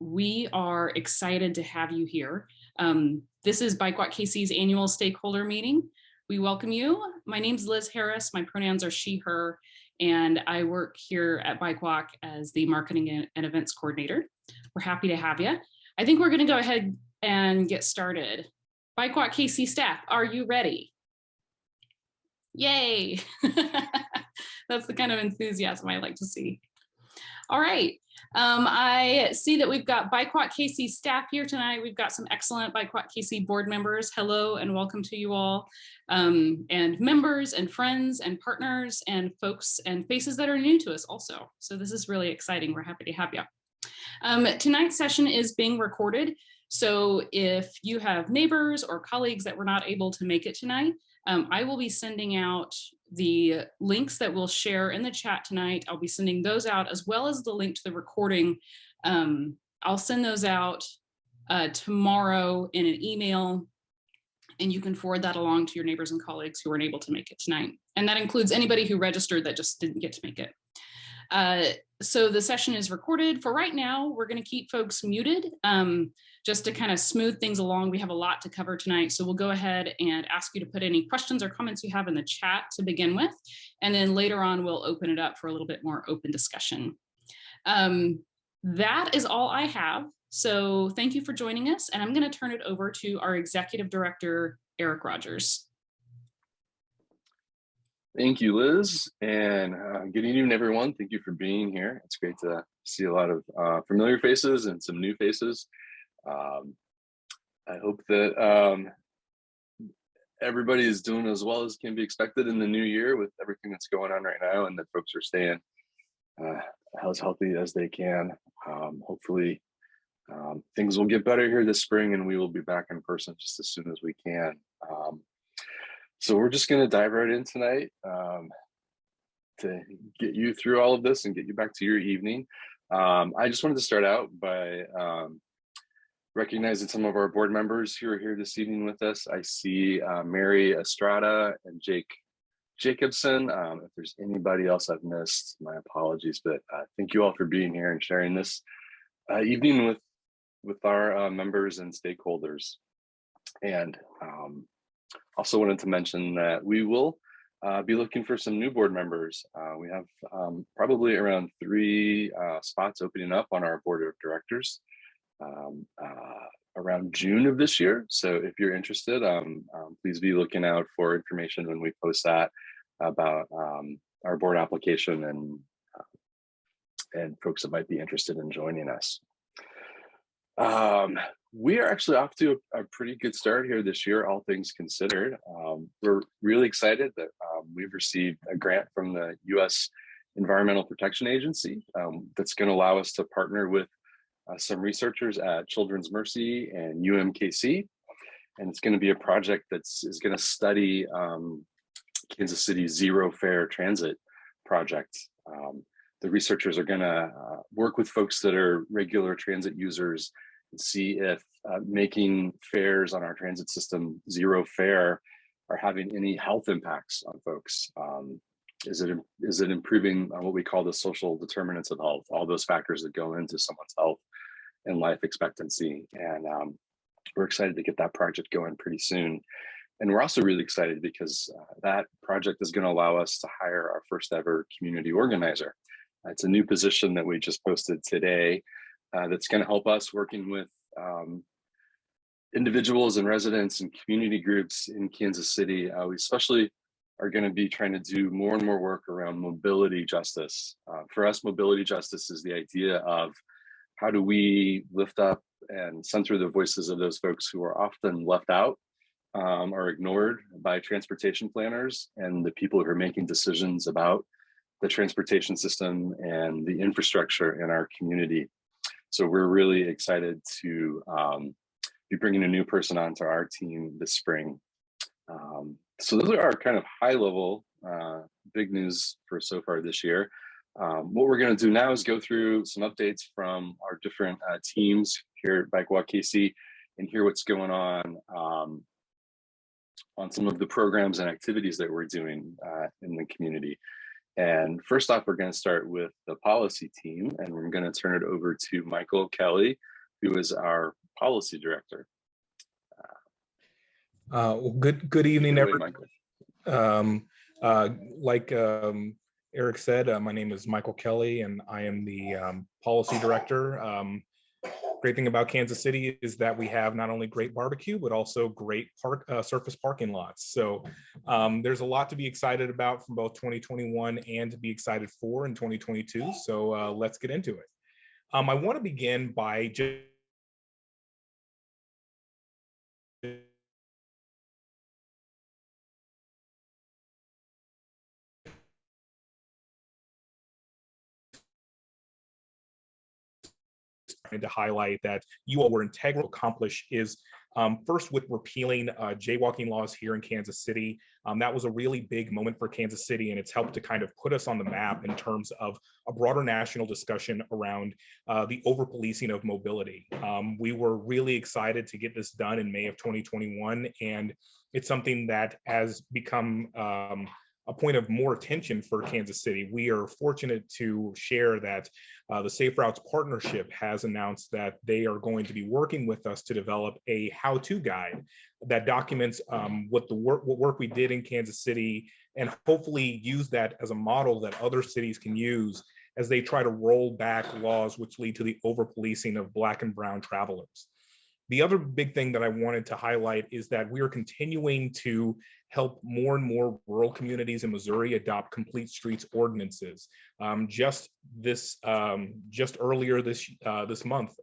We are excited to have you here. This is BWKC's annual stakeholder meeting. We welcome you. My name is Liz Harris. My pronouns are she, her, and I work here at BWK as the marketing and events coordinator. We're happy to have you. I think we're going to go ahead and get started. BWKC staff, are you ready? Yay! That's the kind of enthusiasm I like to see. All right. I see that we've got BWKC staff here tonight. We've got some excellent BWKC board members. Hello and welcome to you all. And members and friends and partners and folks and faces that are new to us also. So this is really exciting. We're happy to have you. Tonight's session is being recorded. So if you have neighbors or colleagues that were not able to make it tonight, I will be sending out the links that we'll share in the chat tonight. I'll be sending those out as well as the link to the recording. I'll send those out tomorrow in an email, and you can forward that along to your neighbors and colleagues who weren't able to make it tonight. And that includes anybody who registered that just didn't get to make it. So the session is recorded. For right now, we're going to keep folks muted just to kind of smooth things along. We have a lot to cover tonight, so we'll go ahead and ask you to put any questions or comments you have in the chat to begin with, and then later on we'll open it up for a little bit more open discussion. That is all I have. So thank you for joining us, and I'm going to turn it over to our Executive Director, Eric Rogers. Thank you, Liz, and good evening, everyone. Thank you for being here. It's great to see a lot of familiar faces and some new faces. I hope that everybody is doing as well as can be expected in the new year with everything that's going on right now, and that folks are staying as healthy as they can. Hopefully, things will get better here this spring, and we will be back in person just as soon as we can. So we're just going to dive right in tonight to get you through all of this and get you back to your evening. I just wanted to start out by recognizing some of our board members who are here this evening with us. I see Mary Estrada and Jake Jacobson. If there's anybody else I've missed, my apologies, but thank you all for being here and sharing this evening with our members and stakeholders. And also wanted to mention that we will be looking for some new board members. We have probably around 3 spots opening up on our board of directors around June of this year. So if you're interested, please be looking out for information when we post that about our board application and folks that might be interested in joining us. We are actually off to a pretty good start here this year, all things considered. We're really excited that we've received a grant from the U.S. Environmental Protection Agency that's going to allow us to partner with some researchers at Children's Mercy and UMKC. And it's going to be a project that is going to study Kansas City's Zero Fare Transit project. The researchers are going to work with folks that are regular transit users and see if making fares on our transit system zero fare are having any health impacts on folks. Is it improving what we call the social determinants of health, all those factors that go into someone's health and life expectancy. And we're excited to get that project going pretty soon. And we're also really excited because that project is going to allow us to hire our first ever community organizer. It's a new position that we just posted today that's going to help us working with individuals and residents and community groups in Kansas City. We especially are going to be trying to do more and more work around mobility justice. For us, mobility justice is the idea of how do we lift up and center the voices of those folks who are often left out or ignored by transportation planners and the people who are making decisions about the transportation system and the infrastructure in our community. So we're really excited to be bringing a new person onto our team this spring. So those are our kind of high level big news for so far this year. What we're going to do now is go through some updates from our different teams here at BWKC and hear what's going on some of the programs and activities that we're doing in the community. And first off, we're going to start with the policy team, and we're going to turn it over to Michael Kelly, who is our policy director. Well, good evening, everyone. Like Eric said, my name is Michael Kelly, and I am the policy director. Great thing about Kansas City is that we have not only great barbecue, but also great surface parking lots. So there's a lot to be excited about from both 2021 and to be excited for in 2022. So let's get into it. I want to begin by just trying to highlight that you all were integral to accomplish is first with repealing jaywalking laws here in Kansas City. That was a really big moment for Kansas City, and it's helped to kind of put us on the map in terms of a broader national discussion around the over-policing of mobility. We were really excited to get this done in May of 2021, and it's something that has become a point of more attention for Kansas City. We are fortunate to share that the Safe Routes Partnership has announced that they are going to be working with us to develop a how-to guide that documents what work we did in Kansas City, and hopefully use that as a model that other cities can use as they try to roll back laws which lead to the over-policing of Black and brown travelers. The other big thing that I wanted to highlight is that we are continuing to help more and more rural communities in Missouri adopt complete streets ordinances. Just earlier this month,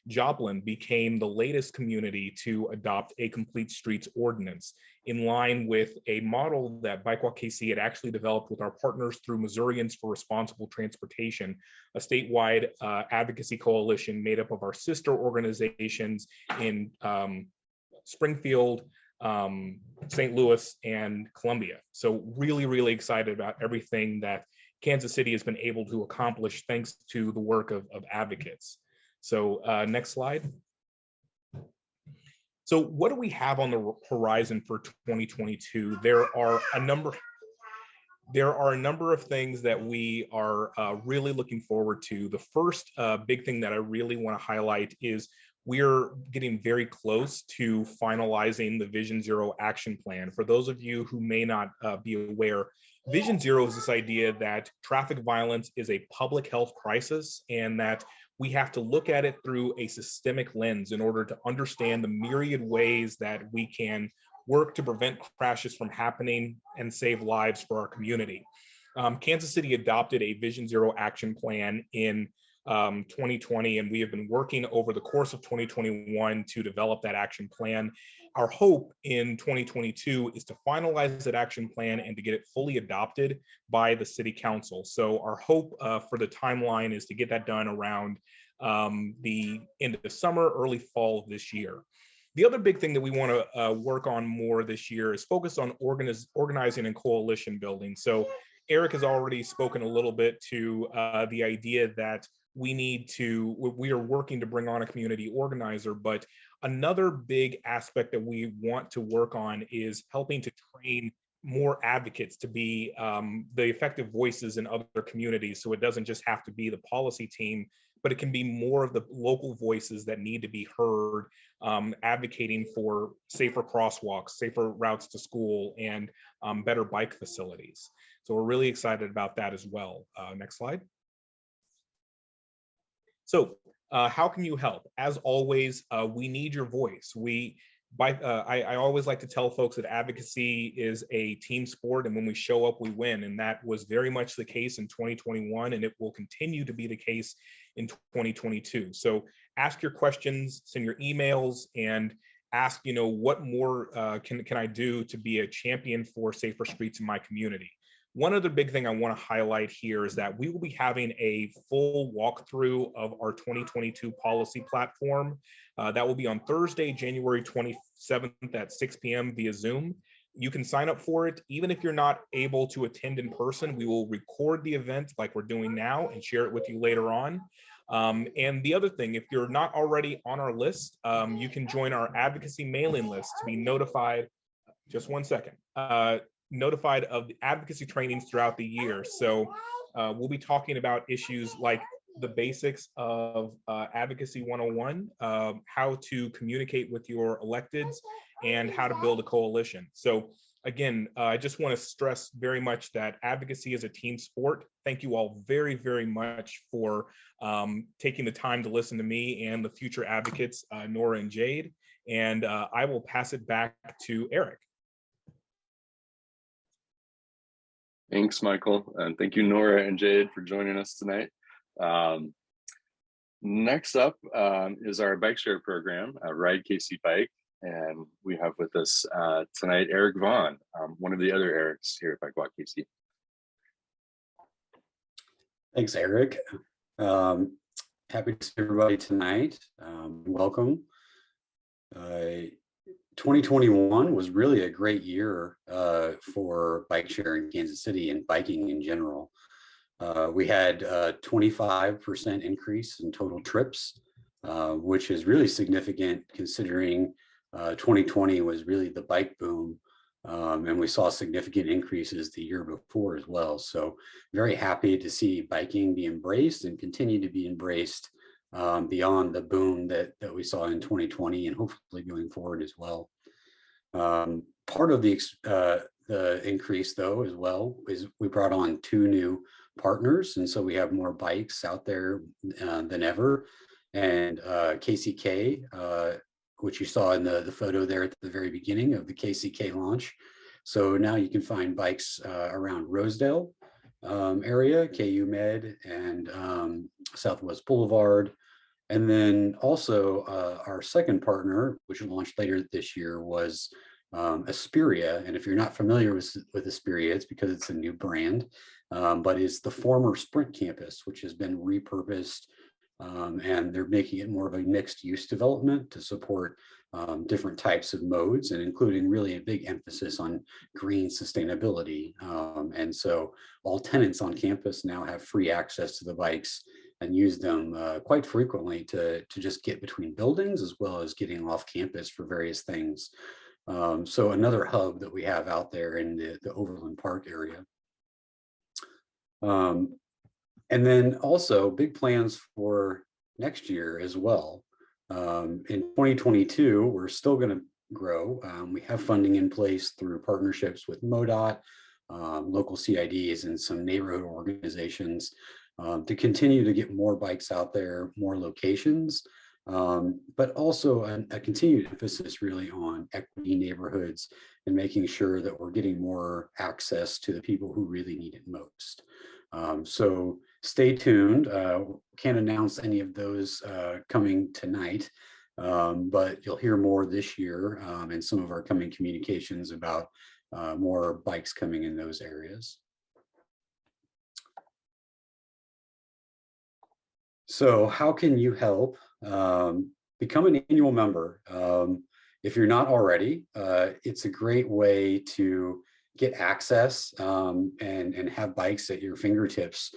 Joplin became the latest community to adopt a complete streets ordinance, in line with a model that BWKC had actually developed with our partners through Missourians for Responsible Transportation, a statewide advocacy coalition made up of our sister organizations in Springfield, St. Louis, and Columbia. So really, really excited about everything that Kansas City has been able to accomplish thanks to the work of advocates. So next slide. So what do we have on the horizon for 2022? There are a number of things that we are really looking forward to. The first big thing that I really want to highlight is we're getting very close to finalizing the Vision Zero action plan. For those of you who may not be aware, Vision Zero is this idea that traffic violence is a public health crisis, and that we have to look at it through a systemic lens in order to understand the myriad ways that we can work to prevent crashes from happening and save lives for our community. Kansas City adopted a Vision Zero action plan in 2020, and we have been working over the course of 2021 to develop that action plan. Our hope in 2022 is to finalize that action plan and to get it fully adopted by the city council. So our hope for the timeline is to get that done around the end of the summer, early fall of this year. The other big thing that we want to work on more this year is focus on organizing and coalition building. So Eric has already spoken a little bit to the idea that we are working to bring on a community organizer, but another big aspect that we want to work on is helping to train more advocates to be the effective voices in other communities. So it doesn't just have to be the policy team, but it can be more of the local voices that need to be heard, advocating for safer crosswalks, safer routes to school, and better bike facilities. So we're really excited about that as well. Next slide. So how can you help? As always, we need your voice. I always like to tell folks that advocacy is a team sport, and when we show up, we win. And that was very much the case in 2021, and it will continue to be the case in 2022. So ask your questions, send your emails, and ask, what more can I do to be a champion for safer streets in my community? One other big thing I want to highlight here is that we will be having a full walkthrough of our 2022 policy platform. That will be on Thursday, January 27th at 6 p.m. via Zoom. You can sign up for it. Even if you're not able to attend in person, we will record the event like we're doing now and share it with you later on. And the other thing, if you're not already on our list, you can join our advocacy mailing list to be notified. Just one second. notified of the advocacy trainings throughout the year. So we'll be talking about issues like the basics of Advocacy 101, how to communicate with your electeds, and how to build a coalition. So again, I just want to stress very much that advocacy is a team sport. Thank you all very, very much for taking the time to listen to me and the future advocates, Nora and Jade. And I will pass it back to Eric. Thanks, Michael. And thank you, Nora and Jade, for joining us tonight. Next up is our bike share program, Ride KC Bike. And we have with us tonight, Eric Vaughn, one of the other Erics here at Bike Walk KC. Thanks, Eric. Happy to see everybody tonight. Welcome. 2021 was really a great year for bike share in Kansas City and biking in general. We had a 25% increase in total trips, which is really significant considering 2020 was really the bike boom, and we saw significant increases the year before as well. So very happy to see biking be embraced and continue to be embraced beyond the boom that we saw in 2020 and hopefully going forward as well. Part of the increase though as well is we brought on 2 new partners, and so we have more bikes out there than ever. And KCK, which you saw in the photo there at the very beginning of the KCK launch. So now you can find bikes around Rosedale area, KU Med, and Southwest Boulevard. And then also our second partner, which launched later this year, was Asperia. And if you're not familiar with Asperia, it's because it's a new brand, but it's the former Sprint campus, which has been repurposed, and they're making it more of a mixed use development to support different types of modes, and including really a big emphasis on green sustainability. And so all tenants on campus now have free access to the bikes and use them quite frequently to just get between buildings, as well as getting off campus for various things. So another hub that we have out there in the Overland Park area. And then also big plans for next year as well. In 2022, we're still going to grow. We have funding in place through partnerships with MoDOT, local CIDs, and some neighborhood organizations to continue to get more bikes out there, more locations, but also a continued emphasis really on equity neighborhoods and making sure that we're getting more access to the people who really need it most. So stay tuned. Can't announce any of those coming tonight, but you'll hear more this year in some of our coming communications about more bikes coming in those areas. So how can you help? Become an annual member. If you're not already, it's a great way to get access and have bikes at your fingertips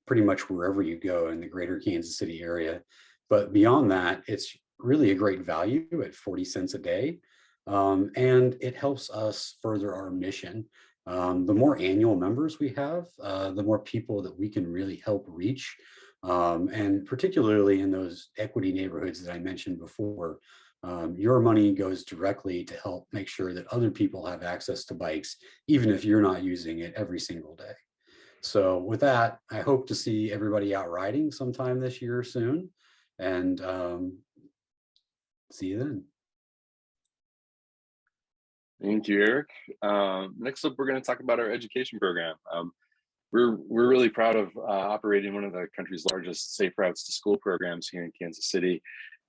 pretty much wherever you go in the greater Kansas City area. But beyond that, it's really a great value at 40 cents a day. And it helps us further our mission. The more annual members we have, the more people that we can really help reach. And particularly in those equity neighborhoods that I mentioned before, your money goes directly to help make sure that other people have access to bikes, even if you're not using it every single day. So with that, I hope to see everybody out riding sometime this year soon, and see you then. Thank you, Eric. Next up, we're going to talk about our education program. We're really proud of operating one of the country's largest safe routes to school programs here in Kansas City.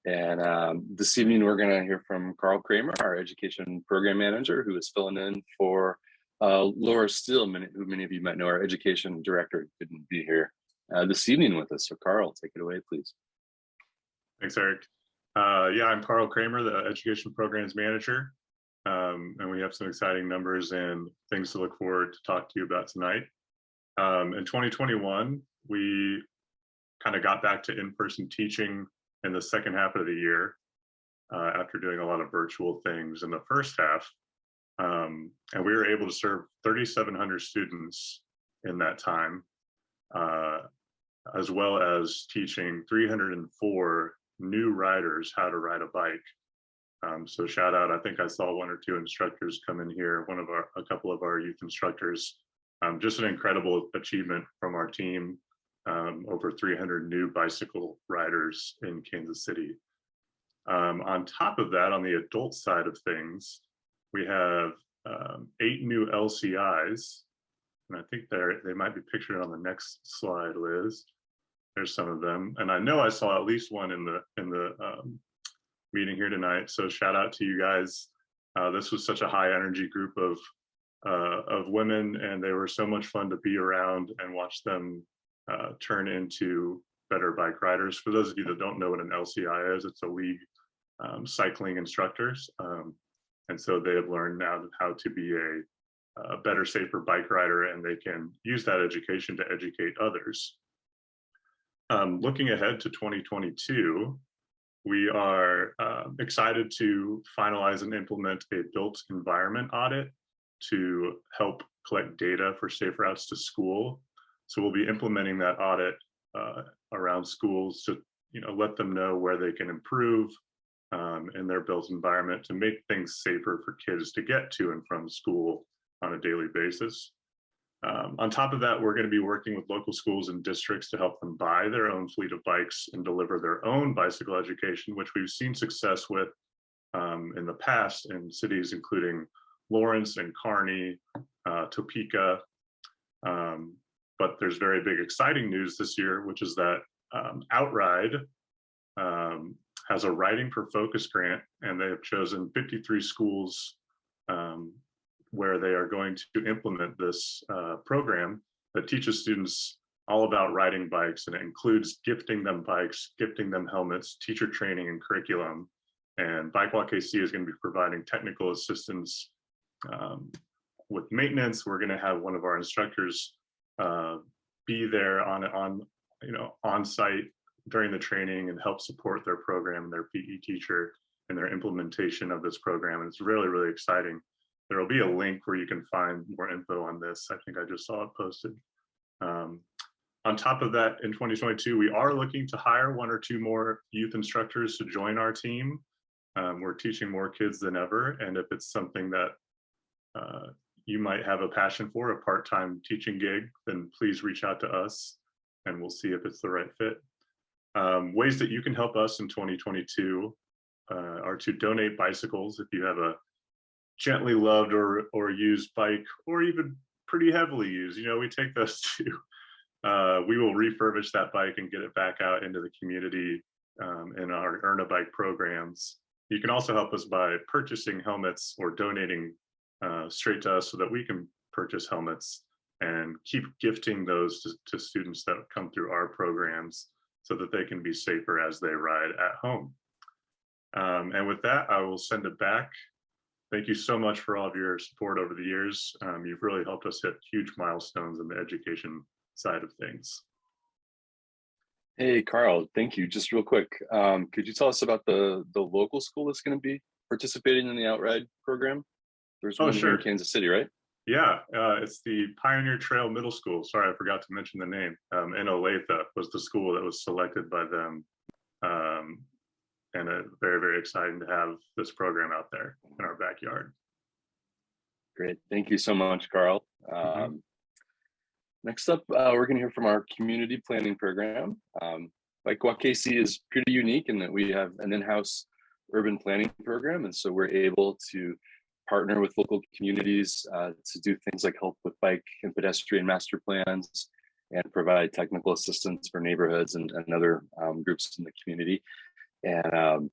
And this evening, we're going to hear from Carl Kramer, our education program manager, who is filling in for Laura Steele, who many of you might know, our education director, couldn't be here this evening with us. So Carl, take it away, please. Thanks, Eric. Yeah, I'm Carl Kramer, the education programs manager. And we have some exciting numbers and things to look forward to talk to you about tonight. In 2021, we kind of got back to in-person teaching in the second half of the year after doing a lot of virtual things in the first half. And we were able to serve 3,700 students in that time, as well as teaching 304 new riders how to ride a bike. So shout out, I think I saw one or two instructors come in here, a couple of our youth instructors. Just an incredible achievement from our team. Over 300 new bicycle riders in Kansas City. On top of that, on the adult side of things, we have 8 new LCIs, and I think they might be pictured on the next slide, Liz. There's some of them, and I know I saw at least one in the meeting here tonight. So shout out to you guys. This was such a high energy group of women, and they were so much fun to be around and watch them turn into better bike riders. For those of you that don't know what an LCI is, it's a league cycling instructors. And so they have learned now how to be a better, safer bike rider, and they can use that education to educate others. Looking ahead to 2022, we are excited to finalize and implement a Built Environment Audit to help collect data for safe routes to school. So we'll be implementing that audit around schools to let them know where they can improve in their built environment to make things safer for kids to get to and from school on a daily basis. On top of that, we're going to be working with local schools and districts to help them buy their own fleet of bikes and deliver their own bicycle education, which we've seen success with in the past in cities including Lawrence and Kearney, Topeka. But there's very big exciting news this year, which is that Outride has a Riding for Focus grant, and they have chosen 53 schools where they are going to implement this program that teaches students all about riding bikes, and it includes gifting them bikes, gifting them helmets, teacher training and curriculum. And BWKC is going to be providing technical assistance with maintenance. We're going to have one of our instructors be there on site during the training and help support their program and their PE teacher and their implementation of this program. And it's really, really exciting. There will be a link where you can find more info on this. I think I just saw it posted. On top of that, in 2022, we are looking to hire 1 or 2 more youth instructors to join our team. We're teaching more kids than ever. And if it's something that you might have a passion for, a part-time teaching gig, then please reach out to us and we'll see if it's the right fit. Ways that you can help us in 2022 are to donate bicycles if you have a gently loved or used bike, or even pretty heavily used. We take those too. We will refurbish that bike and get it back out into the community in our Earn a Bike programs. You can also help us by purchasing helmets or donating straight to us so that we can purchase helmets and keep gifting those to students that come through our programs so that they can be safer as they ride at home. And with that, I will send it back. Thank you so much for all of your support over the years. You've really helped us hit huge milestones in the education side of things. Hey, Carl, thank you. Just real quick, could you tell us about the local school that's going to be participating in the Outride program? There's one here in Kansas City, right? Yeah, it's the Pioneer Trail Middle School. Sorry, I forgot to mention the name. In Olathe was the school that was selected by them. And very, very exciting to have this program out there in our backyard. Great, thank you so much, Carl. Next up, we're going to hear from our community planning program. BWKC is pretty unique in that we have an in-house urban planning program, and so we're able to partner with local communities to do things like help with bike and pedestrian master plans and provide technical assistance for neighborhoods and other groups in the community. And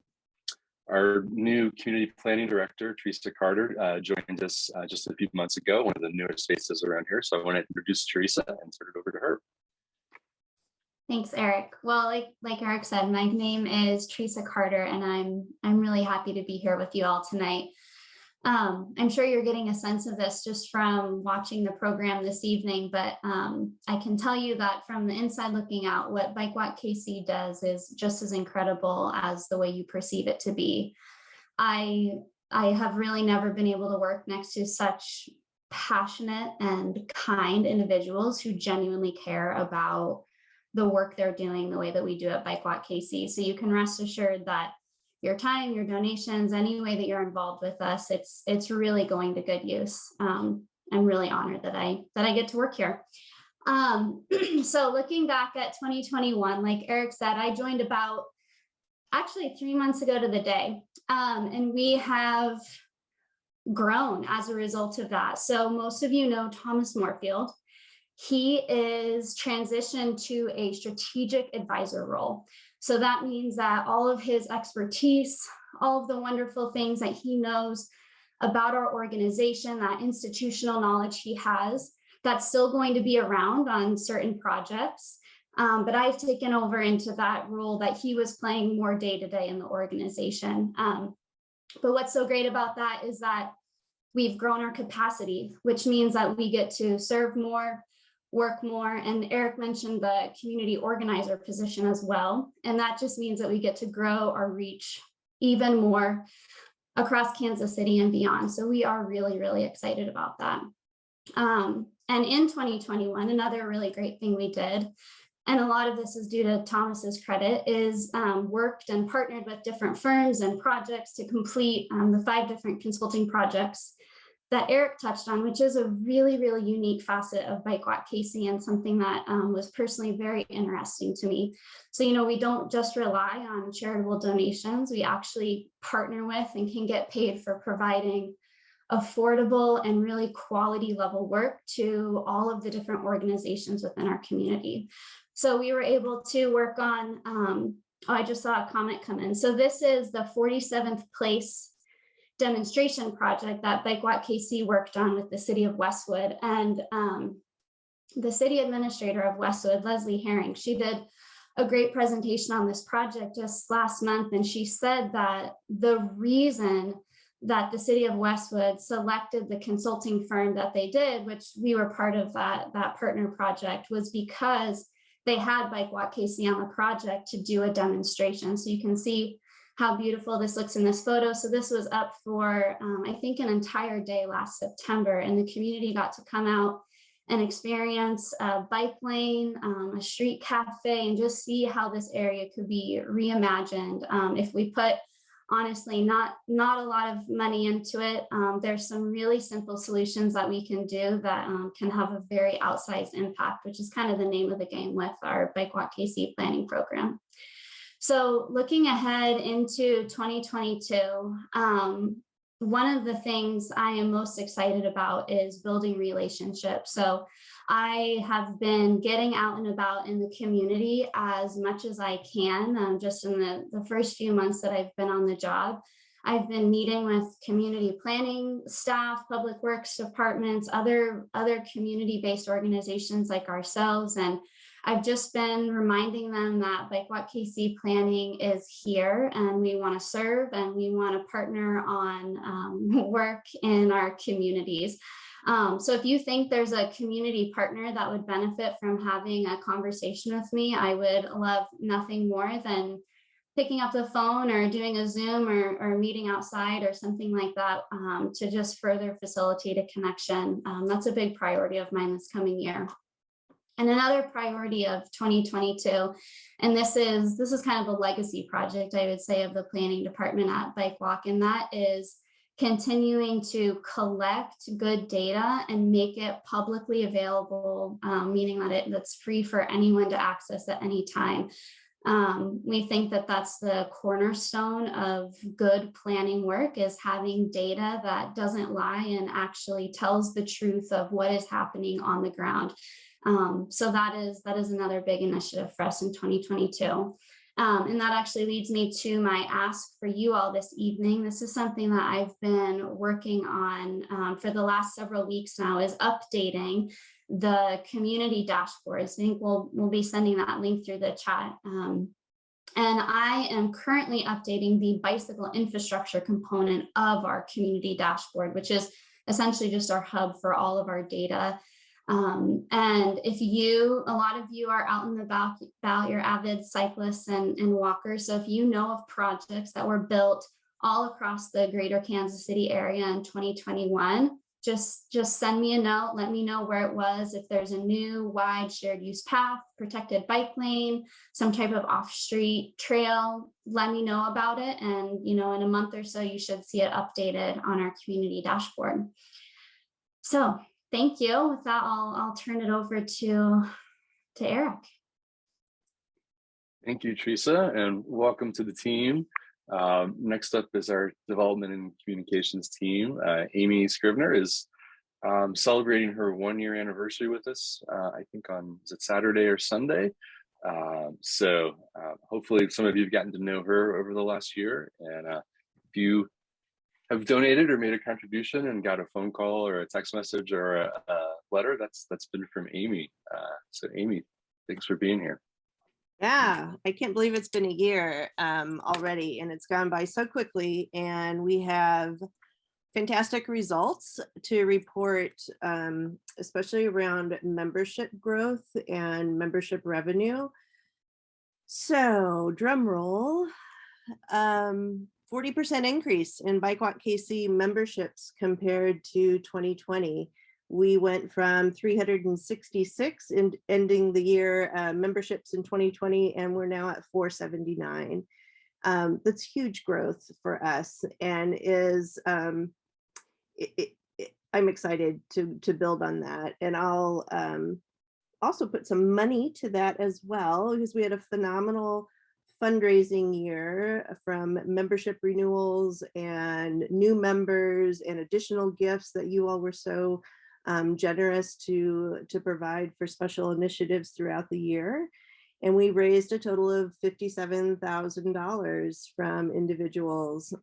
our new community planning director, Teresa Carter, joined us just a few months ago, one of the newest faces around here. So I want to introduce Teresa and turn it over to her. Thanks, Eric. Well, like Eric said, my name is Teresa Carter, and I'm really happy to be here with you all tonight. I'm sure you're getting a sense of this just from watching the program this evening, but I can tell you that from the inside looking out, what BWKC does is just as incredible as the way you perceive it to be. I I have really never been able to work next to such passionate and kind individuals who genuinely care about the work they're doing the way that we do at Bike Walk KC. So you can rest assured that your time, your donations, any way that you're involved with us, it's really going to good use. I'm really honored that I get to work here. So looking back at 2021, like Eric said, I joined about actually 3 months ago to the day, and we have grown as a result of that. So most of you know Thomas Moorfield. He is transitioned to a strategic advisor role. So that means that all of his expertise, all of the wonderful things that he knows about our organization, that institutional knowledge he has, that's still going to be around on certain projects. But I've taken over into that role that he was playing more day to day in the organization. But what's so great about that is that we've grown our capacity, which means that we get to serve more, work more. And Eric mentioned the community organizer position as well. And that just means that we get to grow our reach even more across Kansas City and beyond. So we are really, really excited about that. And in 2021, another really great thing we did, and a lot of this is due to Thomas's credit, is worked and partnered with different firms and projects to complete the 5 different consulting projects that Eric touched on, which is a really, really unique facet of Bike Walk KC and something that was personally very interesting to me. So, you know, we don't just rely on charitable donations. We actually partner with and can get paid for providing affordable and really quality level work to all of the different organizations within our community. So we were able to work on, I just saw a comment come in. So this is the 47th place demonstration project that Bike Walk KC worked on with the city of Westwood. And the city administrator of Westwood, Leslie Herring, she did a great presentation on this project just last month. And she said that the reason that the city of Westwood selected the consulting firm that they did, which we were part of that partner project, was because they had Bike Walk KC on the project to do a demonstration. So you can see how beautiful this looks in this photo. So this was up for, I think, an entire day last September, and the community got to come out and experience a bike lane, a street cafe, and just see how this area could be reimagined. If we put, honestly, not a lot of money into it, there's some really simple solutions that we can do that can have a very outsized impact, which is kind of the name of the game with our Bike Walk KC planning program. So looking ahead into 2022, one of the things I am most excited about is building relationships. So I have been getting out and about in the community as much as I can. Just in the first few months that I've been on the job, I've been meeting with community planning staff, public works departments, other community-based organizations like ourselves. And I've just been reminding them that Bike Walk KC planning is here, and we want to serve and we want to partner on work in our communities. So if you think there's a community partner that would benefit from having a conversation with me, I would love nothing more than picking up the phone or doing a Zoom or meeting outside or something like that to just further facilitate a connection. That's a big priority of mine this coming year. And another priority of 2022, and this is kind of a legacy project, I would say, of the planning department at Bike Walk, and that is continuing to collect good data and make it publicly available, meaning that that's free for anyone to access at any time. We think that that's the cornerstone of good planning work, is having data that doesn't lie and actually tells the truth of what is happening on the ground. So that is another big initiative for us in 2022. And that actually leads me to my ask for you all this evening. This is something that I've been working on for the last several weeks now, is updating the community dashboards. I think we'll be sending that link through the chat. And I am currently updating the bicycle infrastructure component of our community dashboard, which is essentially just our hub for all of our data. And if a lot of you are out and about, you're avid cyclists and walkers. So if you know of projects that were built all across the greater Kansas City area in 2021. Just send me a note, let me know where it was. If there's a new wide shared use path, protected bike lane, some type of off-street trail, let me know about it. And, you know, in a month or so, you should see it updated on our community dashboard. So thank you. With that, I'll turn it over to Eric. Thank you, Teresa, and welcome to the team. Next up is our development and communications team. Amy Scrivener is celebrating her 1-year anniversary with us, I think on, is it Saturday or Sunday? So hopefully some of you have gotten to know her over the last year. And if you have donated or made a contribution and got a phone call or a text message or a letter, that's been from Amy. So Amy, thanks for being here. Yeah, I can't believe it's been a year already, and it's gone by so quickly, and we have fantastic results to report, especially around membership growth and membership revenue. So drum roll, 40% increase in BWKC memberships compared to 2020. We went from 366 in ending the year memberships in 2020, and we're now at 479. That's huge growth for us, and is I'm excited to build on that. And I'll also put some money to that as well, because we had a phenomenal fundraising year from membership renewals and new members and additional gifts that you all were so generous to provide for special initiatives throughout the year. And we raised a total of $57,000 from individuals.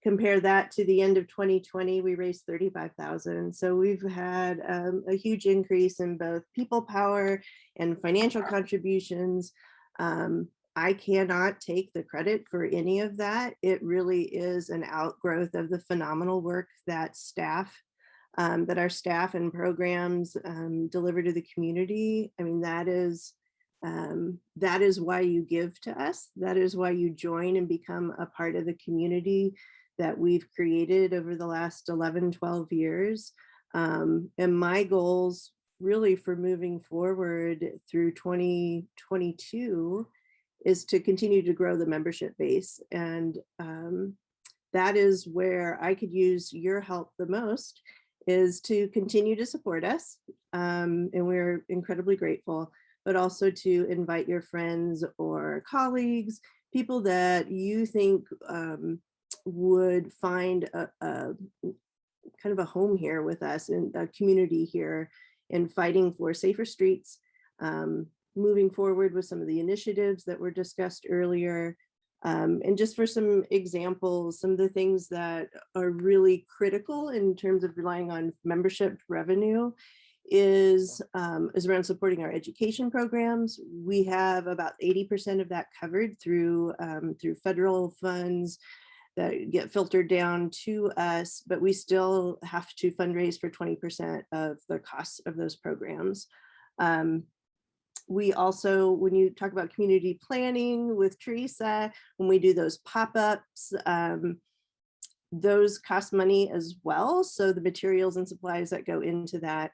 Compare that to the end of 2020, we raised $35,000. So we've had a huge increase in both people power and financial contributions. I cannot take the credit for any of that. It really is an outgrowth of the phenomenal work that our staff and programs deliver to the community. I mean, that is why you give to us. That is why you join and become a part of the community that we've created over the last 11, 12 years. And my goals really for moving forward through 2022 is to continue to grow the membership base. And that is where I could use your help the most, is to continue to support us. And we're incredibly grateful, but also to invite your friends or colleagues, people that you think would find a kind of a home here with us, and a community here, in fighting for safer streets, moving forward with some of the initiatives that were discussed earlier. And just for some examples, some of the things that are really critical in terms of relying on membership revenue is around supporting our education programs. We have about 80% of that covered through federal funds that get filtered down to us, but we still have to fundraise for 20% of the costs of those programs. We also, when you talk about community planning with Teresa, when we do those pop-ups, those cost money as well. So the materials and supplies that go into that.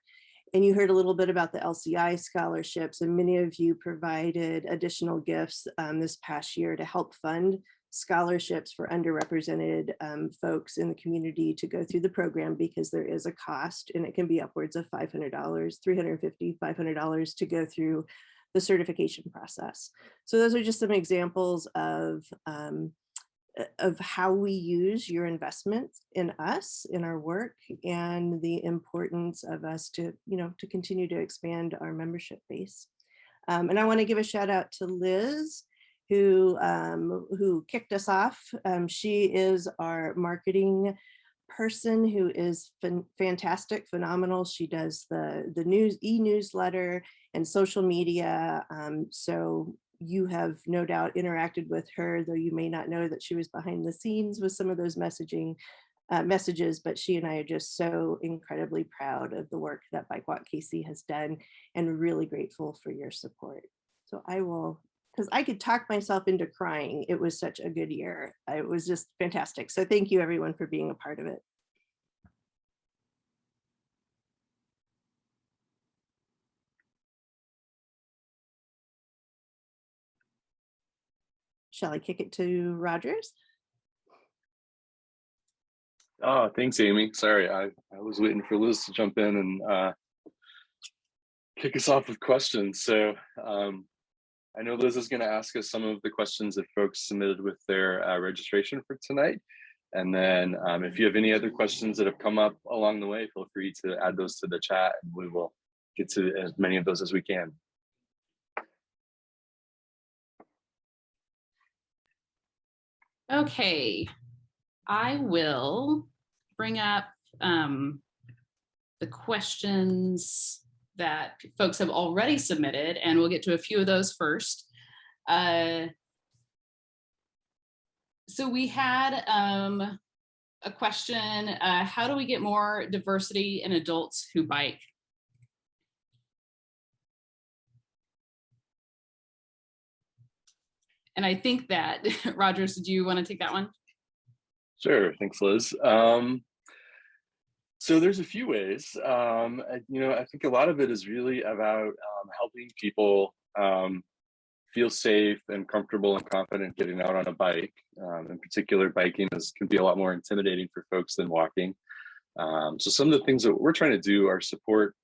And you heard a little bit about the LCI scholarships, and many of you provided additional gifts this past year to help fund scholarships for underrepresented folks in the community to go through the program, because there is a cost, and it can be upwards of $500, $350, $500 to go through the certification process. So those are just some examples of how we use your investment in us, in our work, and the importance of us to continue to expand our membership base. And I want to give a shout out to Liz, who kicked us off. She is our marketing person who is fantastic, phenomenal. She does the e-newsletter and social media. So you have no doubt interacted with her, though you may not know that she was behind the scenes with some of those messages, but she and I are just so incredibly proud of the work that BWKC has done, and really grateful for your support. So I will because I could talk myself into crying. It was such a good year. It was just fantastic. So thank you everyone for being a part of it. Shall I kick it to Rogers? Oh, thanks, Amy. Sorry, I was waiting for Liz to jump in and kick us off with questions. So I know Liz is going to ask us some of the questions that folks submitted with their registration for tonight. And then if you have any other questions that have come up along the way, feel free to add those to the chat and we will get to as many of those as we can. Okay, I will bring up the questions that folks have already submitted, and we'll get to a few of those first. So we had a question, how do we get more diversity in adults who bike? And I think that, Rogers, do you want to take that one? Sure, thanks, Liz. So there's a few ways. I think a lot of it is really about helping people feel safe and comfortable and confident getting out on a bike. In particular, biking can be a lot more intimidating for folks than walking. So some of the things that we're trying to do are support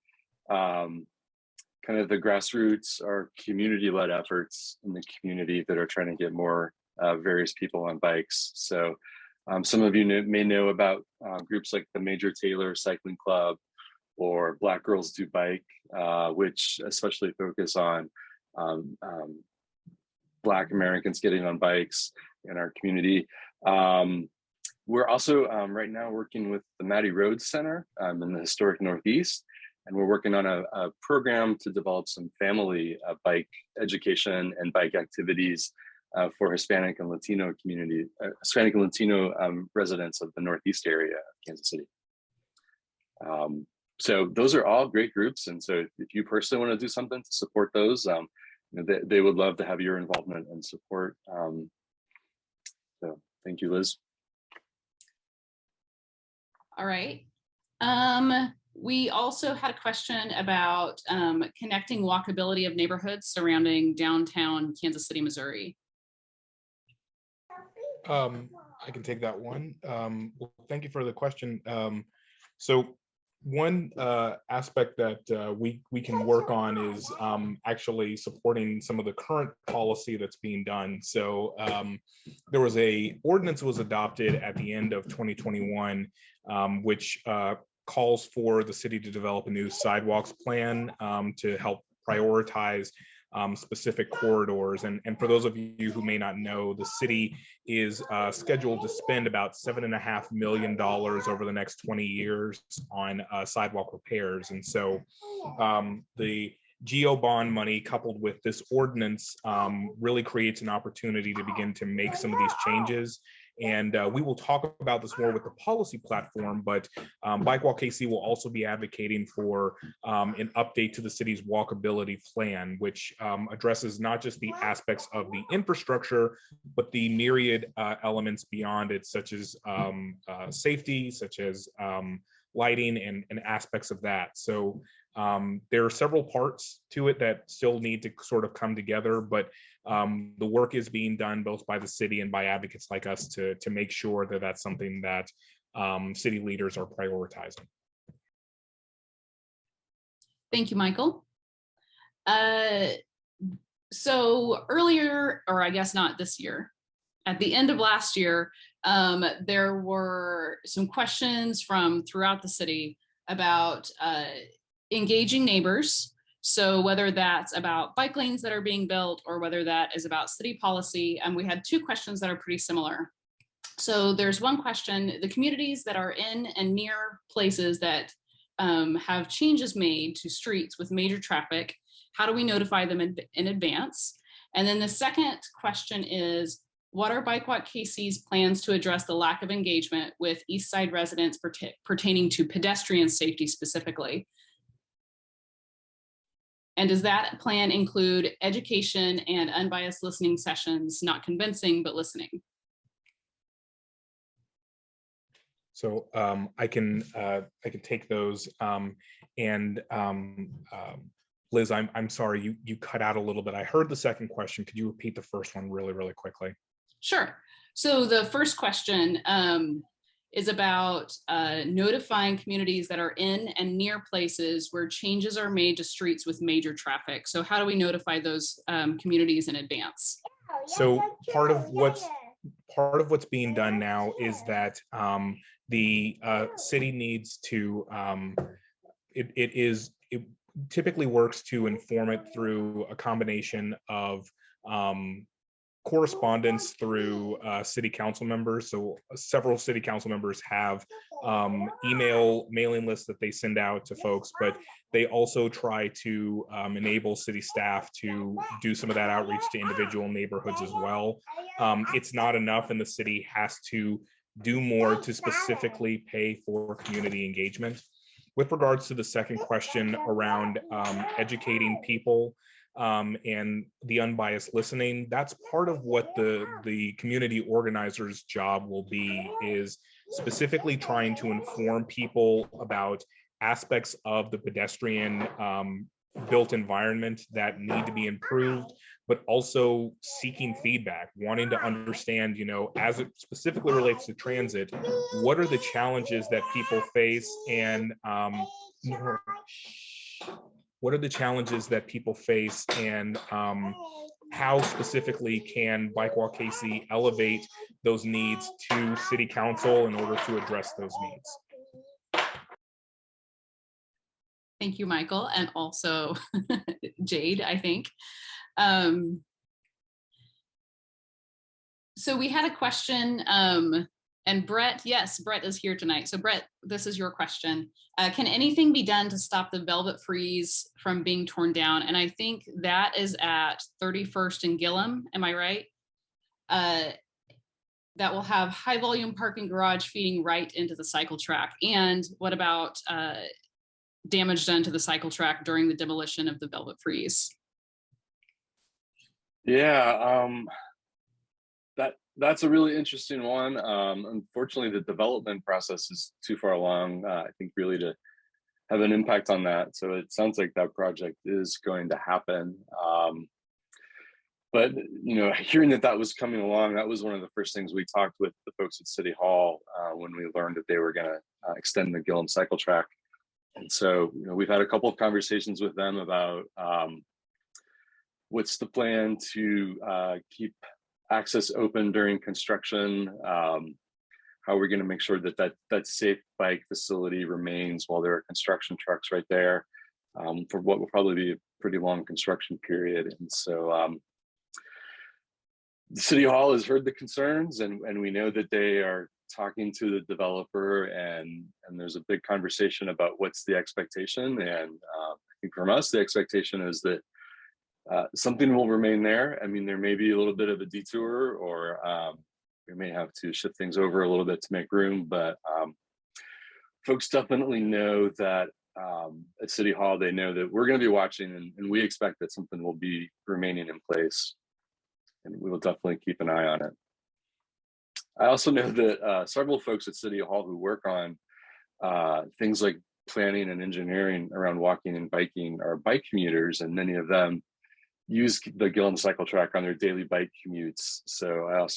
kind of the grassroots or community-led efforts in the community that are trying to get more various people on bikes. So some of you may know about groups like the Major Taylor Cycling Club or Black Girls Do Bike, which especially focus on Black Americans getting on bikes in our community. We're also right now working with the Mattie Rhodes Center in the historic Northeast, and we're working on a program to develop some family bike education and bike activities for Hispanic and Latino community, Hispanic and Latino residents of the Northeast area of Kansas City. So those are all great groups. And so if you personally want to do something to support those, they would love to have your involvement and support. So thank you, Liz. All right. We also had a question about connecting walkability of neighborhoods surrounding downtown Kansas City, Missouri. I can take that one. Well, thank you for the question. So one aspect that we can work on is actually supporting some of the current policy that's being done. So there was a ordinance was adopted at the end of 2021, which calls for the city to develop a new sidewalks plan to help prioritize specific corridors. And for those of you who may not know, the city is scheduled to spend about $7.5 million over the next 20 years on sidewalk repairs. And so the GEO bond money coupled with this ordinance really creates an opportunity to begin to make some of these changes. And we will talk about this more with the policy platform, but BWKC will also be advocating for an update to the city's walkability plan, which addresses not just the aspects of the infrastructure, but the myriad elements beyond it, such as safety, such as lighting and aspects of that. So there are several parts to it that still need to sort of come together, but the work is being done both by the city and by advocates like us to make sure that that's something that city leaders are prioritizing. Thank you, Michael. So earlier, or I guess not this year, at the end of last year, there were some questions from throughout the city about engaging neighbors. So whether that's about bike lanes that are being built or whether that is about city policy, and we had two questions that are pretty similar. So there's one question, the communities that are in and near places that have changes made to streets with major traffic, how do we notify them in advance? And then the second question is, what are BWKC's plans to address the lack of engagement with East Side residents pertaining to pedestrian safety specifically? And does that plan include education and unbiased listening sessions, not convincing, but listening? So I can take those. Liz, I'm sorry, you cut out a little bit. I heard the second question. Could you repeat the first one really, really quickly? Sure. So the first question is about notifying communities that are in and near places where changes are made to streets with major traffic. So how do we notify those communities in advance? So part of what's being done now is that the city needs to, it typically works to inform it through a combination of correspondence through city council members. So several city council members have mailing lists that they send out to folks, but they also try to enable city staff to do some of that outreach to individual neighborhoods as well. It's not enough, and the city has to do more to specifically pay for community engagement. With regards to the second question around educating people and the unbiased listening, that's part of what the community organizer's job will be, is specifically trying to inform people about aspects of the pedestrian built environment that need to be improved, but also seeking feedback, wanting to understand, as it specifically relates to transit, what are the challenges that people face, and how specifically can BWKC elevate those needs to city council in order to address those needs. Thank you, Michael, and also Jade, I think. So we had a question, and Brett, yes, Brett is here tonight. So Brett, this is your question. Can anything be done to stop the velvet freeze from being torn down? And I think that is at 31st and Gillum, am I right? That will have high volume parking garage feeding right into the cycle track. And what about damage done to the cycle track during the demolition of the velvet freeze? Yeah, that's a really interesting one. Unfortunately, the development process is too far along, I think, really to have an impact on that. So it sounds like that project is going to happen. But hearing that was coming along, that was one of the first things we talked with the folks at City Hall when we learned that they were going to extend the Gillum cycle track. And so, we've had a couple of conversations with them about what's the plan to keep access open during construction, how we're going to make sure that safe bike facility remains while there are construction trucks right there for what will probably be a pretty long construction period. And so the City Hall has heard the concerns, and we know that they are talking to the developer, and there's a big conversation about what's the expectation. And I think from us, the expectation is that something will remain there. I mean, there may be a little bit of a detour, or we may have to shift things over a little bit to make room, but folks definitely know that at City Hall, they know that we're going to be watching, and we expect that something will be remaining in place, and we will definitely keep an eye on it. I also know that several folks at City Hall who work on things like planning and engineering around walking and biking are bike commuters, and many of them use the Gillum cycle track on their daily bike commutes. So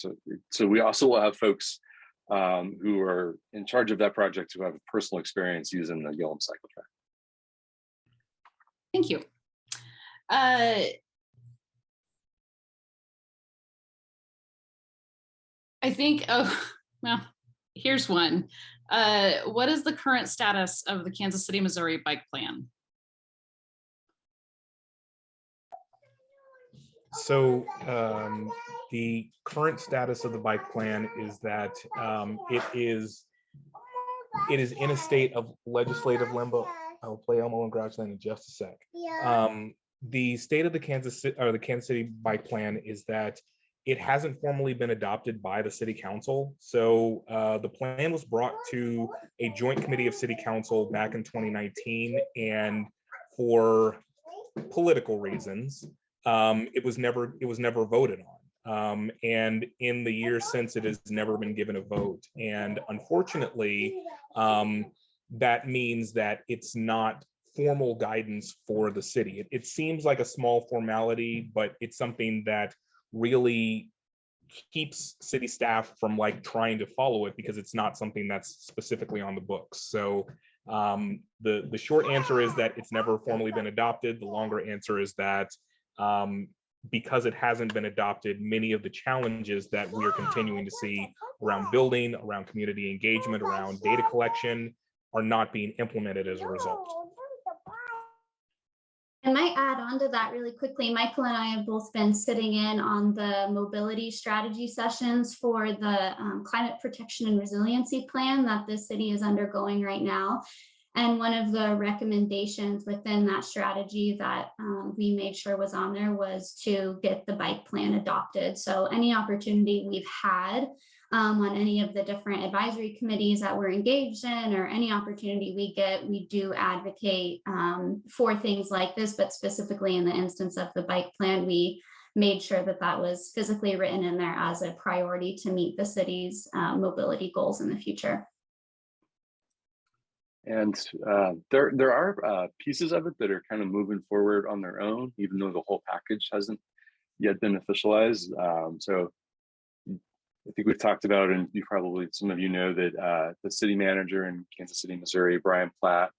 we also will have folks who are in charge of that project who have personal experience using the Gillum cycle track. Thank you. I think, here's one. What is the current status of the Kansas City, Missouri bike plan? So the current status of the bike plan is that it is in a state of legislative limbo. I will play Elmo and Grouchland in just a sec. The state of the Kansas City bike plan is that it hasn't formally been adopted by the city council. So the plan was brought to a joint committee of city council back in 2019, and for political reasons, it was never voted on. And in the years since, it has never been given a vote. And unfortunately, that means that it's not formal guidance for the city. It seems like a small formality, but it's something that really keeps city staff from like trying to follow it because it's not something that's specifically on the books. So the short answer is that it's never formally been adopted. The longer answer is that because it hasn't been adopted, many of the challenges that we are continuing to see around building, around community engagement, around data collection are not being implemented as a result. I might add on to that really quickly. Michael and I have both been sitting in on the mobility strategy sessions for the climate protection and resiliency plan that the city is undergoing right now. And one of the recommendations within that strategy that we made sure was on there was to get the bike plan adopted. So any opportunity we've had on any of the different advisory committees that we're engaged in, or any opportunity we get, we do advocate for things like this, but specifically in the instance of the bike plan, we made sure that that was physically written in there as a priority to meet the city's mobility goals in the future. And there are pieces of it that are kind of moving forward on their own, even though the whole package hasn't yet been officialized. So I think we've talked about, and you probably, some of you know that the city manager in Kansas City, Missouri, Brian Platt,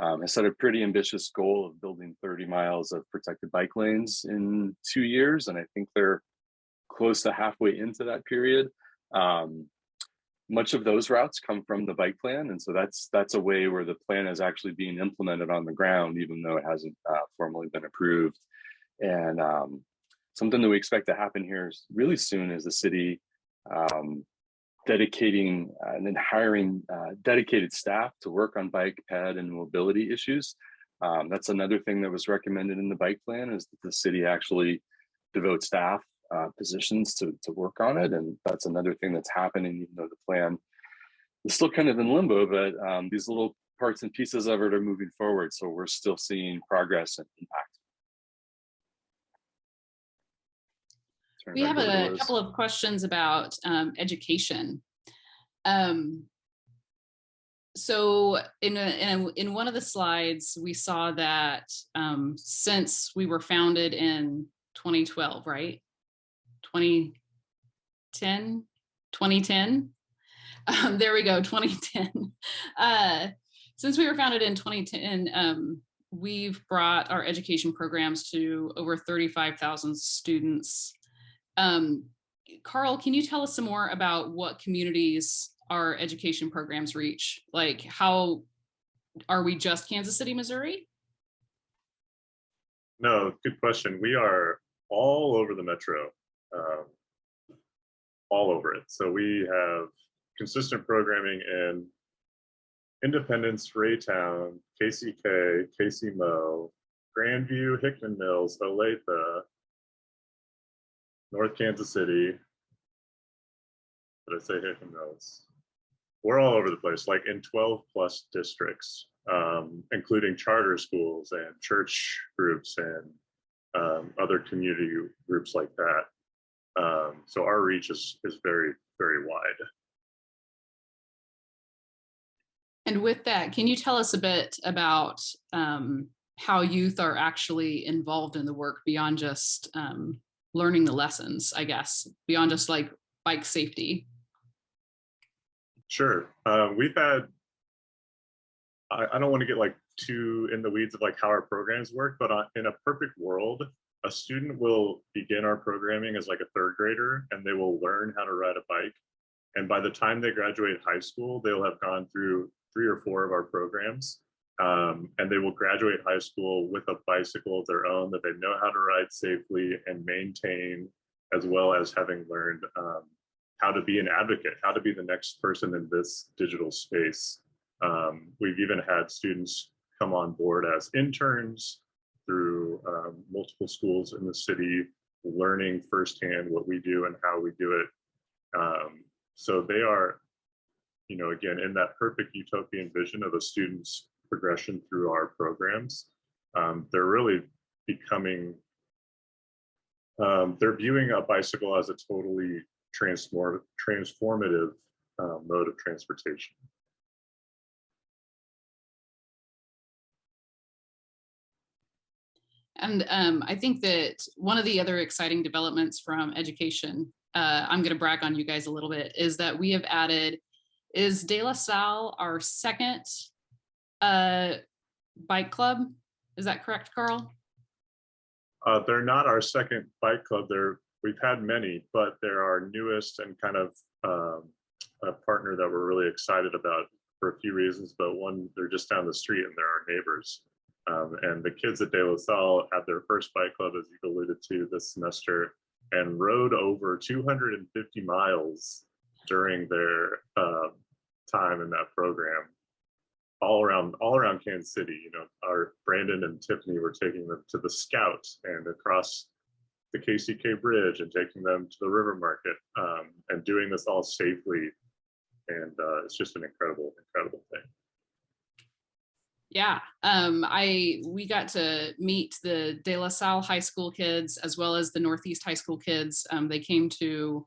has set a pretty ambitious goal of building 30 miles of protected bike lanes in 2 years. And I think they're close to halfway into that period. Much of those routes come from the bike plan. And so that's a way where the plan is actually being implemented on the ground, even though it hasn't formally been approved. And something that we expect to happen here really soon is the city dedicating and then hiring dedicated staff to work on bike, ped, and mobility issues. That's another thing that was recommended in the bike plan, is that the city actually devote staff positions to work on it. And that's another thing that's happening, even though the plan is still kind of in limbo, but these little parts and pieces of it are moving forward. So we're still seeing progress and impact. We have a couple of questions about education. So in one of the slides, we saw that since we were founded in 2012, right? 2010. There we go, 2010. Since we were founded in 2010, we've brought our education programs to over 35,000 students. Carl, can you tell us some more about what communities our education programs reach? Like, how are we just Kansas City, Missouri? No, good question. We are all over the metro, all over it. So we have consistent programming in Independence, Raytown, KCK, KCMO, Grandview, Hickman Mills, Olathe, North Kansas City. Did I say Hickman Mills? We're all over the place, like in 12 plus districts, including charter schools and church groups and other community groups like that. So our reach is very, very wide. And with that, can you tell us a bit about how youth are actually involved in the work beyond just learning the lessons, I guess, beyond just like bike safety? Sure. We've had, I don't want to get like too in the weeds of like how our programs work, but in a perfect world, a student will begin our programming as like a third grader, and they will learn how to ride a bike. And by the time they graduate high school, they'll have gone through 3 or 4 of our programs. And they will graduate high school with a bicycle of their own that they know how to ride safely and maintain, as well as having learned how to be an advocate, how to be the next person in this digital space. We've even had students come on board as interns through multiple schools in the city, learning firsthand what we do and how we do it. So they are, you know, again, in that perfect utopian vision of a student's progression through our programs, they're really becoming, they're viewing a bicycle as a totally transformative mode of transportation. And I think that one of the other exciting developments from education, I'm going to brag on you guys a little bit, is that we have added, is De La Salle our second bike club? Is that correct, Carl? They're not our second bike club. We've had many, but they're our newest and kind of a partner that we're really excited about for a few reasons. But one, they're just down the street and they're our neighbors. And the kids at De La Salle had their first bike club, as you've alluded to, this semester, and rode over 250 miles during their time in that program, all around Kansas City. You know, our Brandon and Tiffany were taking them to the Scout and across the KCK Bridge and taking them to the River Market, and doing this all safely. And it's just an incredible thing. Yeah, we got to meet the De La Salle High School kids as well as the Northeast High School kids. They came to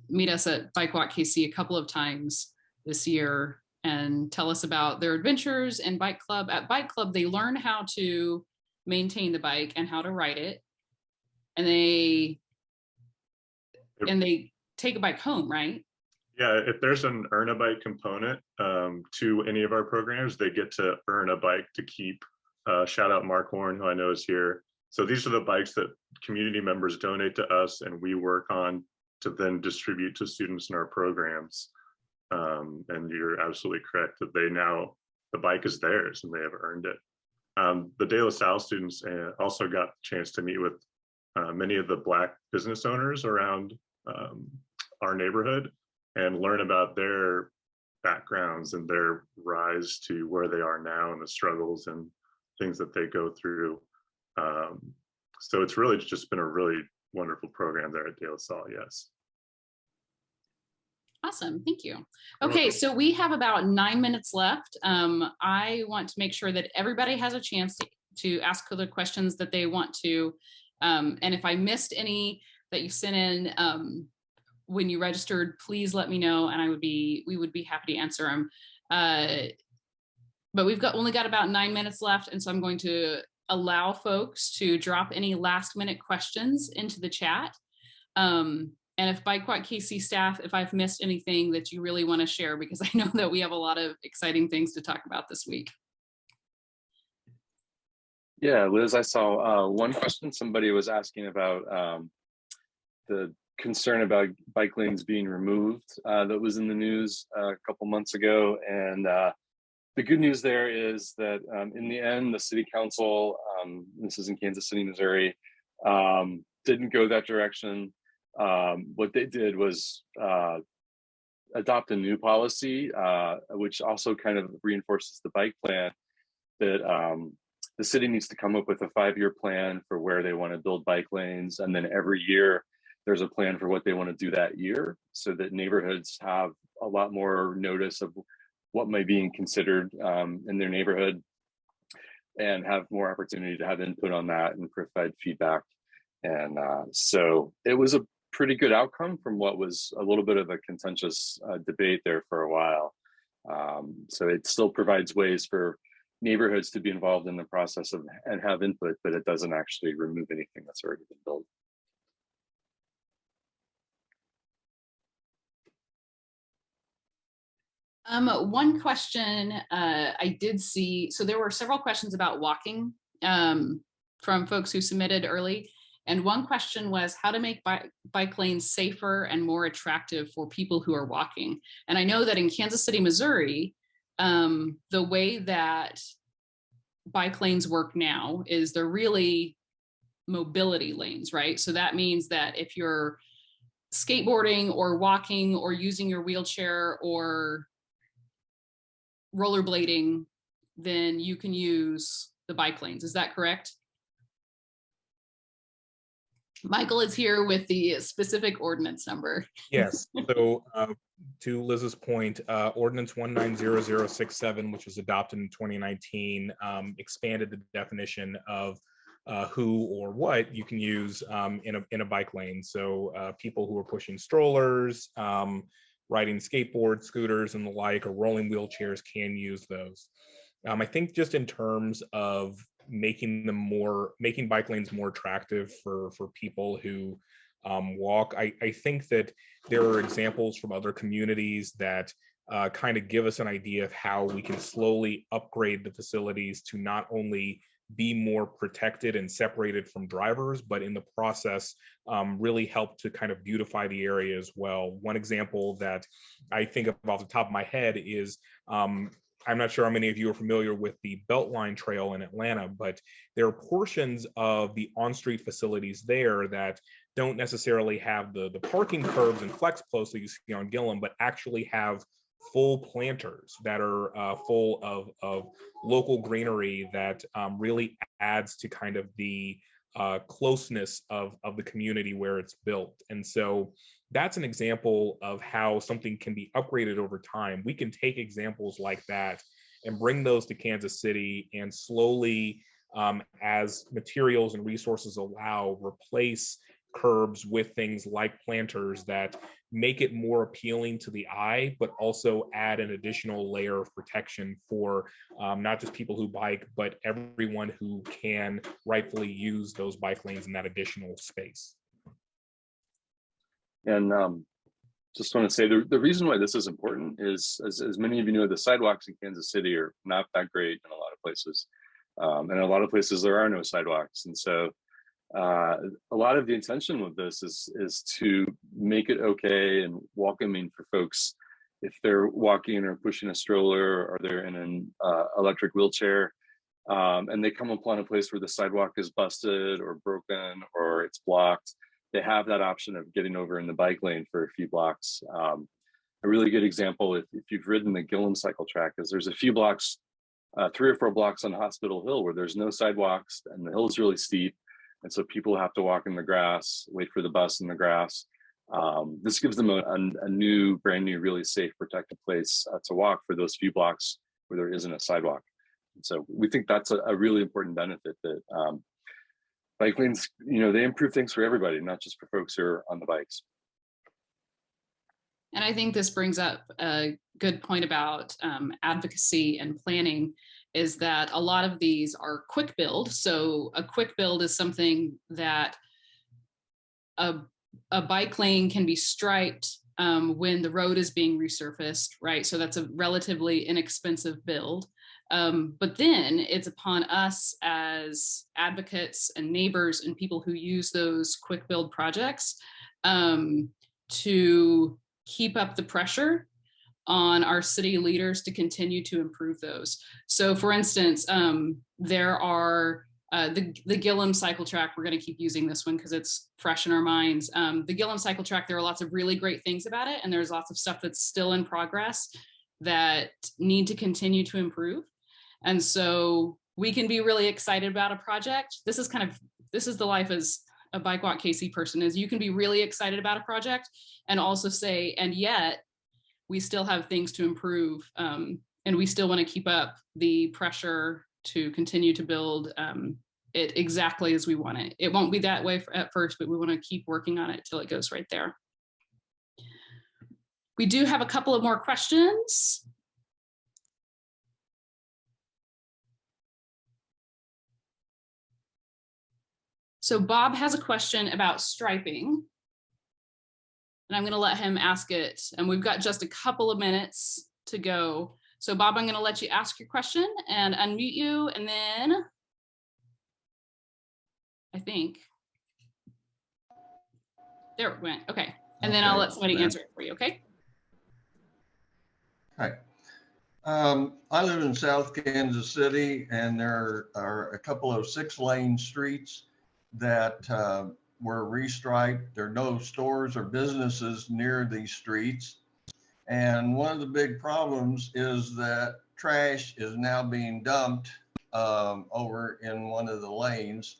meet us at Bike Walk KC a couple of times this year and tell us about their adventures and bike club. At bike club, they learn how to maintain the bike and how to ride it, and they take a bike home, right? Yeah, if there's an earn a bike component to any of our programs, they get to earn a bike to keep. Shout out Mark Horn, who I know is here. So these are the bikes that community members donate to us and we work on to then distribute to students in our programs. And you're absolutely correct that the bike is theirs and they have earned it. The De La Salle students also got the chance to meet with many of the Black business owners around our neighborhood and learn about their backgrounds and their rise to where they are now and the struggles and things that they go through. So it's really just been a really wonderful program there at De La Salle, yes. Awesome, thank you. Okay, so we have about 9 minutes left. I want to make sure that everybody has a chance to ask other questions that they want to. And if I missed any that you sent in when you registered, please let me know and we would be happy to answer them. But we've only got about 9 minutes left. And so I'm going to allow folks to drop any last minute questions into the chat. And if Bike Walk KC staff, if I've missed anything that you really want to share, because I know that we have a lot of exciting things to talk about this week. Yeah, Liz, I saw one question. Somebody was asking about the concern about bike lanes being removed that was in the news a couple months ago. And the good news there is that in the end, the city council, this is in Kansas City, Missouri, didn't go that direction. What they did was adopt a new policy, which also kind of reinforces the bike plan, that the city needs to come up with a 5-year plan for where they want to build bike lanes. And then every year there's a plan for what they want to do that year, so that neighborhoods have a lot more notice of what might be considered in their neighborhood and have more opportunity to have input on that and provide feedback. And so it was a pretty good outcome from what was a little bit of a contentious debate there for a while. So it still provides ways for neighborhoods to be involved in the process and have input, but it doesn't actually remove anything that's already been built. One question I did see, so there were several questions about walking from folks who submitted early. And one question was how to make bike lanes safer and more attractive for people who are walking. And I know that in Kansas City, Missouri, the way that bike lanes work now is they're really mobility lanes, right? So that means that if you're skateboarding or walking or using your wheelchair or rollerblading, then you can use the bike lanes. Is that correct? Michael is here with the specific ordinance number. Yes. So to Liz's point, ordinance 190067, which was adopted in 2019, expanded the definition of who or what you can use in a bike lane. So people who are pushing strollers, riding skateboards, scooters, and the like, or rolling wheelchairs can use those. I think just in terms of making bike lanes more attractive for people who walk, I think that there are examples from other communities that kind of give us an idea of how we can slowly upgrade the facilities to not only be more protected and separated from drivers, but in the process, really help to kind of beautify the area as well. One example that I think of off the top of my head is, I'm not sure how many of you are familiar with the Beltline Trail in Atlanta, but there are portions of the on-street facilities there that don't necessarily have the parking curbs and flex posts that you see on Gillum, but actually have full planters that are full of local greenery that really adds to kind of the closeness of the community where it's built. And so that's an example of how something can be upgraded over time. We can take examples like that and bring those to Kansas City and slowly, as materials and resources allow, replace curbs with things like planters that make it more appealing to the eye, but also add an additional layer of protection for not just people who bike, but everyone who can rightfully use those bike lanes in that additional space. And just want to say the reason why this is important is, as many of you know, the sidewalks in Kansas City are not that great in a lot of places. And in a lot of places there are no sidewalks. And so a lot of the intention with this is to make it okay and welcoming for folks if they're walking or pushing a stroller or they're in an electric wheelchair, and they come upon a place where the sidewalk is busted or broken or it's blocked. They have that option of getting over in the bike lane for a few blocks. A really good example, if you've ridden the Gillum cycle track, is there's a few blocks, 3 or 4 blocks on Hospital Hill where there's no sidewalks and the hill is really steep. And so people have to walk in the grass, wait for the bus in the grass. This gives them a new, brand new, really safe, protected place to walk for those few blocks where there isn't a sidewalk. And so we think that's a really important benefit that bike lanes, they improve things for everybody, not just for folks who are on the bikes. And I think this brings up a good point about advocacy and planning, is that a lot of these are quick build. So a quick build is something that a bike lane can be striped when the road is being resurfaced, right? So that's a relatively inexpensive build. But then it's upon us as advocates and neighbors and people who use those quick build projects to keep up the pressure on our city leaders to continue to improve those. So for instance, there are the Gillum cycle track. We're going to keep using this one because it's fresh in our minds. The Gillum cycle track, there are lots of really great things about it, and there's lots of stuff that's still in progress that need to continue to improve. And so we can be really excited about a project. This is the life as a Bike Walk KC person, is you can be really excited about a project and also say, and yet we still have things to improve, and we still want to keep up the pressure to continue to build it exactly as we want it. It won't be that way at first, but we want to keep working on it till it goes right there. We do have a couple of more questions. So Bob has a question about striping, and I'm going to let him ask it. And we've got just a couple of minutes to go. So Bob, I'm going to let you ask your question and unmute you, and then I think there it went. Okay. And then I'll let somebody answer it for you. Okay. Hi. I live in South Kansas City, and there are a couple of 6-lane streets that were restriped. There are no stores or businesses near these streets. And one of the big problems is that trash is now being dumped over in one of the lanes,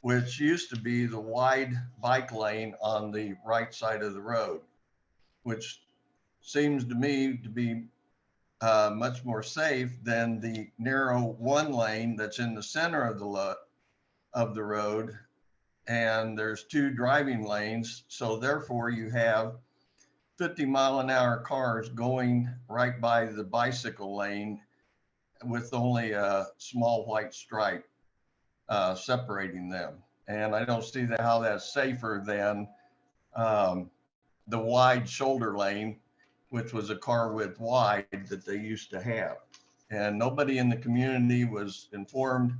which used to be the wide bike lane on the right side of the road, which seems to me to be much more safe than the narrow 1 lane that's in the center of the of the road, and there's 2 driving lanes. So therefore you have 50-mile-an-hour cars going right by the bicycle lane with only a small white stripe separating them. And I don't see how that's safer than the wide shoulder lane, which was a car width wide that they used to have. And nobody in the community was informed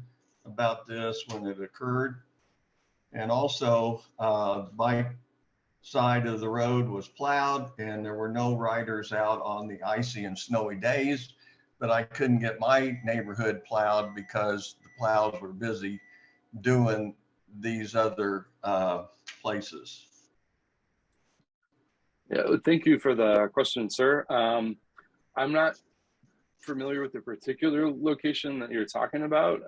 about this when it occurred. And also, the bike side of the road was plowed, and there were no riders out on the icy and snowy days. But I couldn't get my neighborhood plowed because the plows were busy doing these other places. Yeah, thank you for the question, sir. I'm not familiar with the particular location that you're talking about.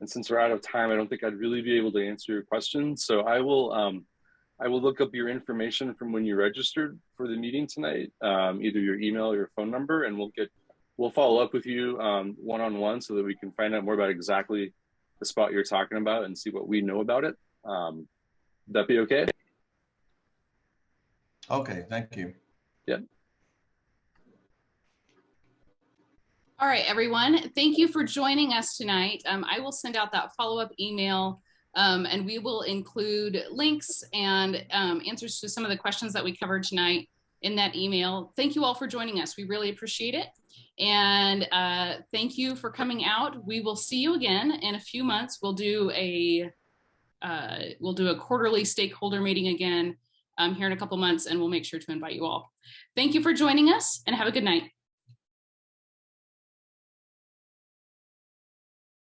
And since we're out of time, I don't think I'd really be able to answer your question. So I will look up your information from when you registered for the meeting tonight, either your email or your phone number, and we'll follow up with you one-on-one so that we can find out more about exactly the spot you're talking about and see what we know about it. Would that be okay? Okay, thank you. Yeah. All right, everyone. Thank you for joining us tonight. I will send out that follow-up email and we will include links and answers to some of the questions that we covered tonight in that email. Thank you all for joining us. We really appreciate it. And thank you for coming out. We will see you again in a few months. We'll do a quarterly stakeholder meeting again here in a couple months, and we'll make sure to invite you all. Thank you for joining us and have a good night.